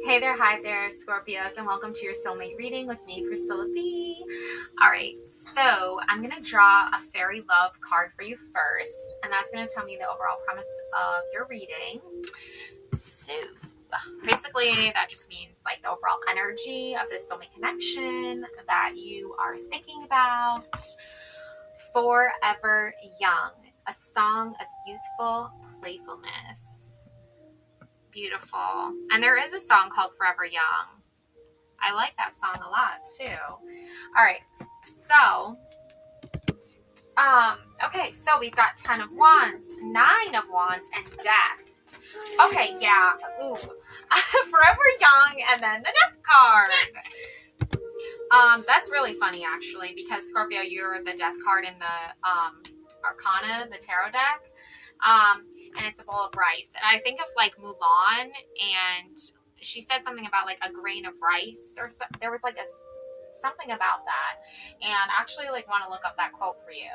Hey there, hi there, Scorpios, and welcome to your soulmate reading with me, Priscilla B. All right, so I'm going to draw a fairy love card for you first, and that's going to tell me the overall premise of your reading. So basically, that just means like the overall energy of this soulmate connection that you are thinking about. Forever Young, a song of youthful playfulness. Beautiful. And there is a song called Forever Young. I like that song a lot too. All right. So, okay, so we've got 10 of Wands, 9 of Wands, and Death. Okay, yeah. Ooh. Forever Young, and then the Death card. That's really funny actually, because Scorpio, you're the Death card in the Arcana, the tarot deck. And it's a bowl of rice. And I think of like Mulan, and she said something about like a grain of rice, or so, there was like something about that. And actually like want to look up that quote for you.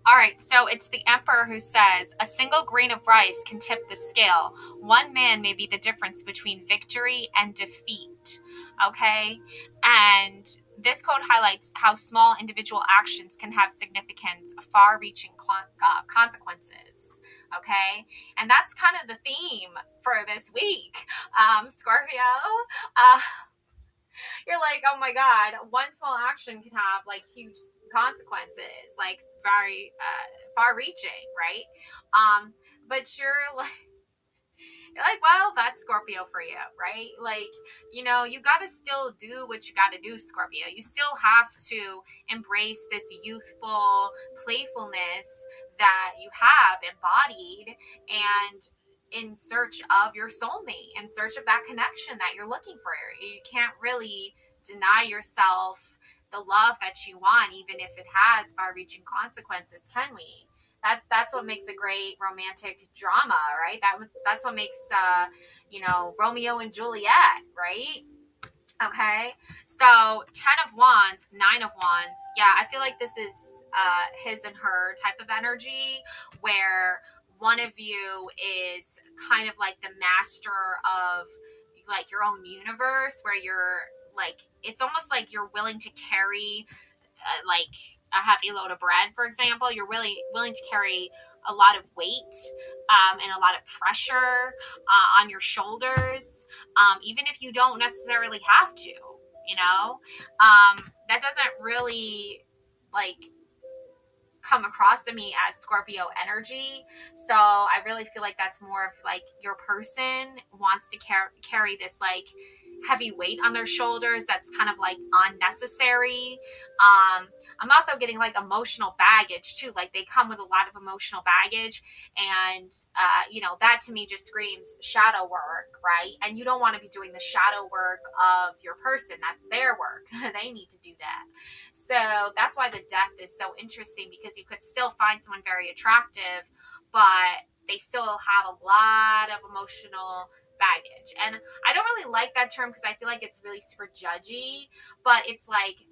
All right, so it's the Emperor who says, a single grain of rice can tip the scale. One man may be the difference between victory and defeat. Okay? And this quote highlights how small individual actions can have significant, far-reaching consequences. Okay? And that's kind of the theme for this week, Scorpio. You're like, oh my God, one small action can have like huge consequences, like very far reaching, right? But you're like, well, that's Scorpio for you, right? Like, you know, you got to still do what you got to do, Scorpio. You still have to embrace this youthful playfulness that you have embodied, and in search of your soulmate, in search of that connection that you're looking for. You can't really deny yourself the love that you want, even if it has far-reaching consequences, can we? That's what makes a great romantic drama, right? That's what makes Romeo and Juliet, right? Okay, so 10 of Wands, 9 of Wands. Yeah, I feel like this is his and her type of energy, where one of you is kind of like the master of like your own universe, where you're like, it's almost like you're willing to carry like a heavy load of bread, for example. You're really willing to carry a lot of weight and a lot of pressure on your shoulders, even if you don't necessarily have to, you know. That doesn't really like come across to me as Scorpio energy. So I really feel like that's more of like your person wants to carry this like heavy weight on their shoulders that's kind of like unnecessary. I'm also getting like emotional baggage too. Like they come with a lot of emotional baggage, and that to me just screams shadow work, right? And you don't want to be doing the shadow work of your person. That's their work. They need to do that. So that's why the Death is so interesting, because you could still find someone very attractive, but they still have a lot of emotional baggage. And I don't really like that term, because I feel like it's really super judgy, but it's like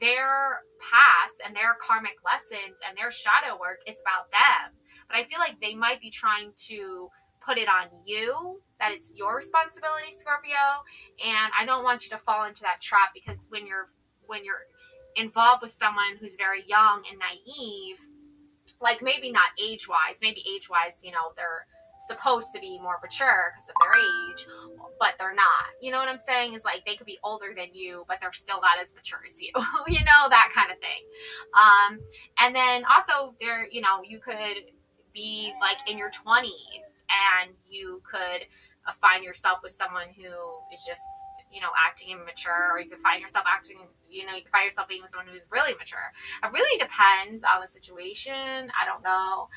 their past and their karmic lessons and their shadow work is about them. But I feel like they might be trying to put it on you, that it's your responsibility, Scorpio. And I don't want you to fall into that trap, because when you're involved with someone who's very young and naive, like maybe not age-wise, maybe age-wise, they're supposed to be more mature because of their age, but they're not. You know what I'm saying? Is like they could be older than you, but they're still not as mature as you. That kind of thing. And then also you could be like in your 20s, and you could find yourself with someone who is just acting immature, or you could find yourself being with someone who's really mature. It really depends on the situation. I don't know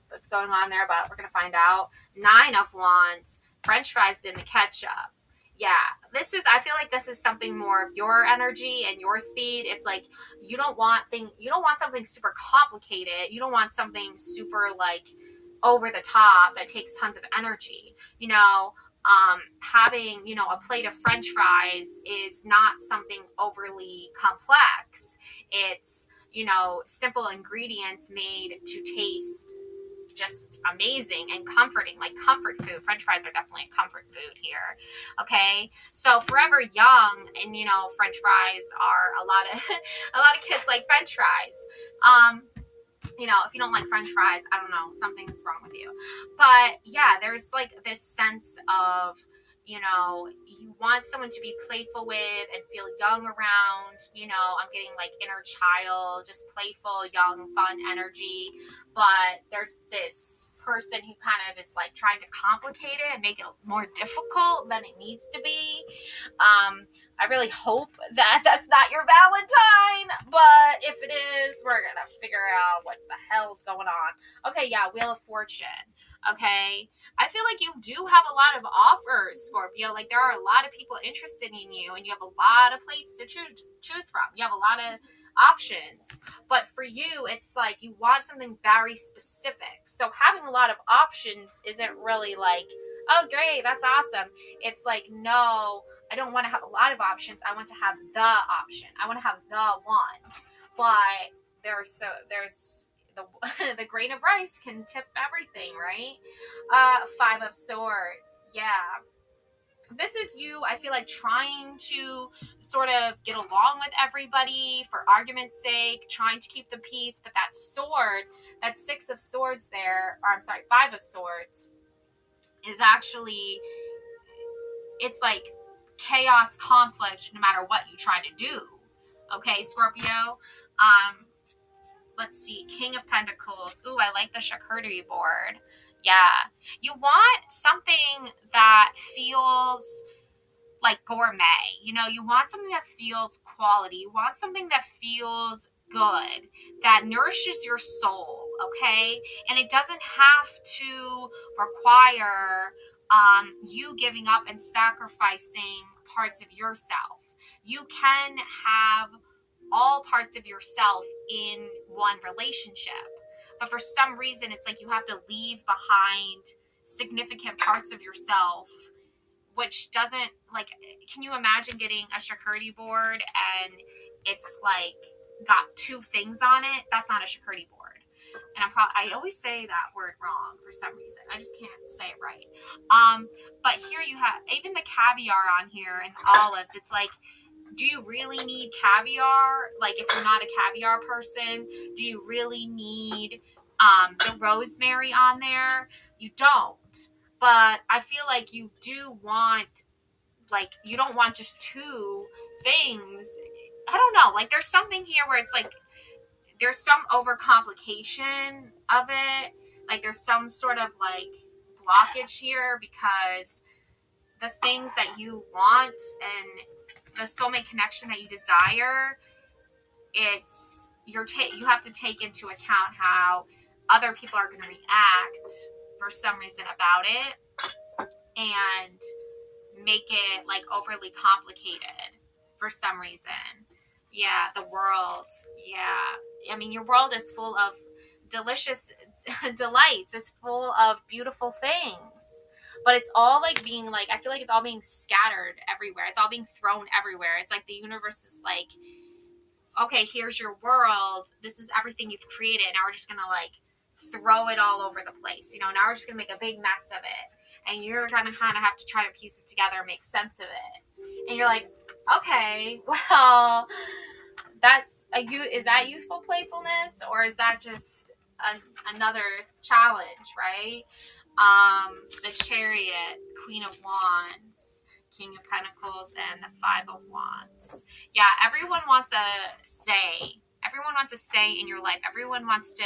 what's going on there, but we're gonna find out. 9 of Wands, French fries in the ketchup. Yeah, I feel like this is something more of your energy and your speed. It's like you don't want something super complicated. You don't want something super like over the top that takes tons of energy. Having a plate of French fries is not something overly complex. It's simple ingredients made to taste just amazing and comforting, like comfort food. French fries are definitely a comfort food here. Okay, so Forever Young, and you know, French fries are a lot of a lot of kids like French fries. You know, if you don't like French fries, I don't know, something's wrong with you. But yeah, there's like this sense of, you know, you want someone to be playful with and feel young around. You know, I'm getting like inner child, just playful, young, fun energy. But there's this person who kind of is like trying to complicate it and make it more difficult than it needs to be. I really hope that that's not your Valentine, but if it is, we're gonna figure out what the hell's going on. Okay, yeah, Wheel of Fortune. Okay, I feel like you do have a lot of offers, Scorpio. Like there are a lot of people interested in you, and you have a lot of plates to choose from. You have a lot of options, but for you, it's like you want something very specific. So having a lot of options isn't really like, oh great, that's awesome. It's like, no, I don't want to have a lot of options. I want to have the option. I want to have the one. But there's the the grain of rice can tip everything, right? Five of Swords. Yeah. This is you, I feel like, trying to sort of get along with everybody for argument's sake, trying to keep the peace. But that sword, that Six of Swords there, or I'm sorry, Five of Swords, is actually, it's like chaos, conflict, no matter what you try to do. Okay, Scorpio. Let's see, King of Pentacles. Ooh, I like the charcuterie board. Yeah, you want something that feels like gourmet. You know, you want something that feels quality. You want something that feels good, that nourishes your soul, okay? And it doesn't have to require you giving up and sacrificing parts of yourself. You can have all parts of yourself in one relationship. But for some reason, it's like you have to leave behind significant parts of yourself, which doesn't, like, can you imagine getting a charcuterie board and it's like got two things on it? That's not a charcuterie board. And I always say that word wrong for some reason. I just can't say it right. But here you have even the caviar on here and the olives. It's like, do you really need caviar? Like, if you're not a caviar person, do you really need the rosemary on there? You don't. But I feel like you do want, like, you don't want just two things. I don't know. Like, there's something here where it's like, there's some overcomplication of it. Like, there's some sort of, like, blockage here because the things that you want and the soulmate connection that you desire, it's, you have to take into account how other people are going to react for some reason about it and make it like overly complicated for some reason. Yeah, the world. Yeah. I mean, your world is full of delicious delights. It's full of beautiful things. But it's all like being like, I feel like it's all being scattered everywhere. It's all being thrown everywhere. It's like the universe is like, okay, here's your world. This is everything you've created. Now we're just going to like throw it all over the place. You know, now we're just going to make a big mess of it. And you're going to kind of have to try to piece it together and make sense of it. And you're like, okay, well, is that youthful playfulness, or is that just another challenge, right? The Chariot, Queen of Wands, King of Pentacles, and the Five of Wands. Yeah, everyone wants a say. Everyone wants a say in your life. Everyone wants to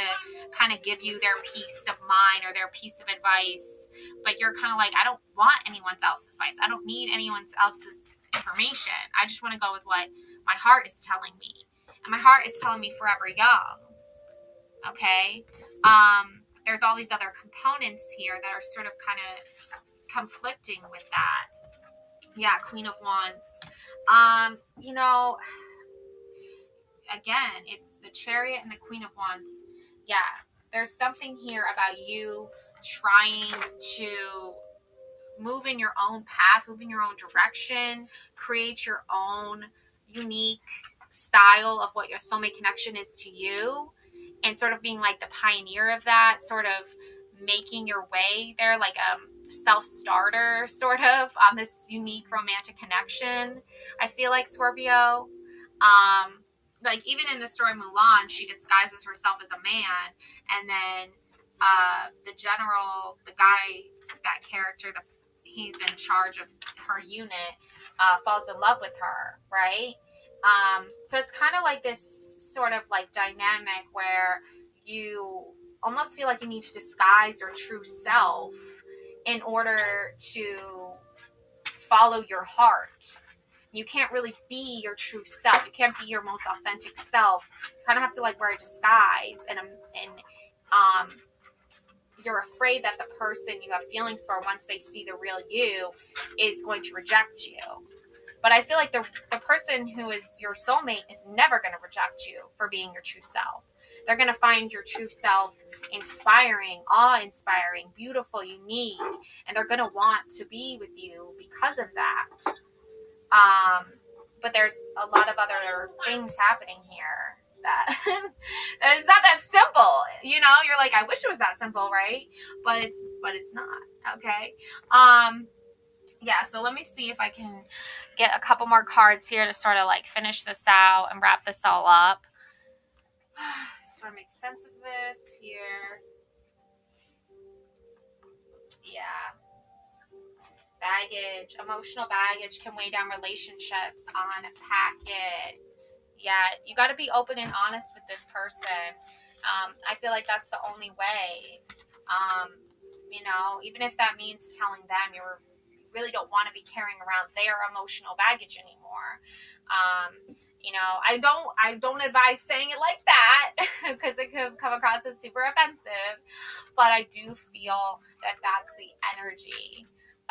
kind of give you their piece of mind or their piece of advice. But you're kind of like, I don't want anyone else's advice. I don't need anyone else's information. I just want to go with what my heart is telling me. And my heart is telling me Forever Young. Okay? There's all these other components here that are sort of kind of conflicting with that. Yeah, Queen of Wands. You know, again, it's the Chariot and the Queen of Wands. Yeah, there's something here about you trying to move in your own path, move in your own direction, create your own unique style of what your soulmate connection is to you, and sort of being like the pioneer of that, sort of making your way there, like a self-starter sort of on this unique romantic connection. I feel like Scorpio, like even in the story Mulan, she disguises herself as a man, and then the guy, that character, he's in charge of her unit, falls in love with her, right? So it's kind of like this sort of like dynamic where you almost feel like you need to disguise your true self in order to follow your heart. You can't really be your true self. You can't be your most authentic self. You kind of have to like wear a disguise, and you're afraid that the person you have feelings for, once they see the real you, is going to reject you. But I feel like the person who is your soulmate is never going to reject you for being your true self. They're going to find your true self inspiring, awe-inspiring, beautiful, unique, and they're going to want to be with you because of that. But there's a lot of other things happening here that it's not that simple. You know, you're like, I wish it was that simple, right? But it's not. Okay. Yeah, so let me see if I can get a couple more cards here to sort of like finish this out and wrap this all up. Sort of make sense of this here. Yeah. Baggage, emotional baggage can weigh down relationships. Unpack it. Yeah, you got to be open and honest with this person. I feel like that's the only way. You know, even if that means telling them you really don't want to be carrying around their emotional baggage anymore. You know, I don't advise saying it like that because it could come across as super offensive, but I do feel that that's the energy.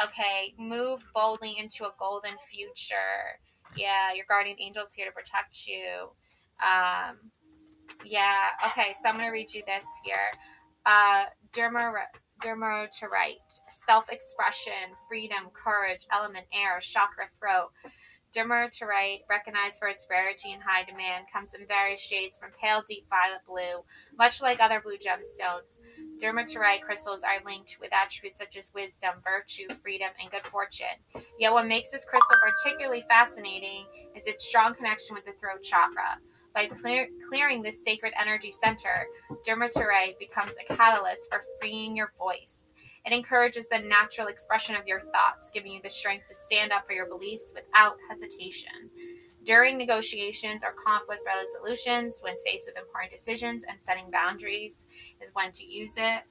Okay, move boldly into a golden future. Yeah, your guardian angel's here to protect you. Yeah, okay, so I'm going to read you this here. Dermaterite, self-expression, freedom, courage, element air, chakra throat. Dermaterite, recognized for its rarity and high demand, comes in various shades from pale, deep violet blue. Much like other blue gemstones, dermaterite crystals are linked with attributes such as wisdom, virtue, freedom, and good fortune. Yet what makes this crystal particularly fascinating is its strong connection with the throat chakra. By clearing this sacred energy center, dermaterite becomes a catalyst for freeing your voice. It encourages the natural expression of your thoughts, giving you the strength to stand up for your beliefs without hesitation. During negotiations or conflict resolutions, when faced with important decisions and setting boundaries, is when to use it.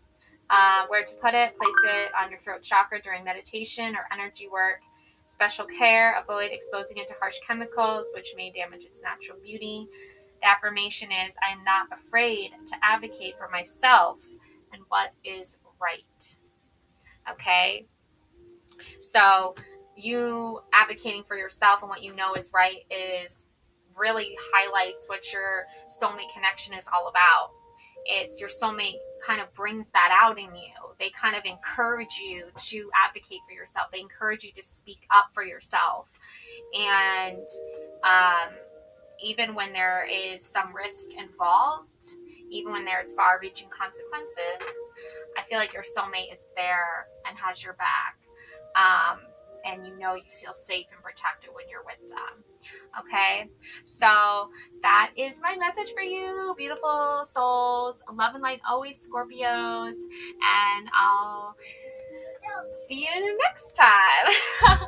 Where to put it: place it on your throat chakra during meditation or energy work. Special care: avoid exposing it to harsh chemicals, which may damage its natural beauty. The affirmation is, I am not afraid to advocate for myself and what is right. Okay? So you advocating for yourself and what you know is right is really highlights what your soulmate connection is all about. It's your soulmate kind of brings that out in you. They kind of encourage you to advocate for yourself. They encourage you to speak up for yourself. And even when there is some risk involved, even when there's far-reaching consequences, I feel like your soulmate is there and has your back. And you know you feel safe and protected when you're with them. Okay? So that is my message for you, beautiful souls. Love and light always, Scorpios. And I'll see you next time.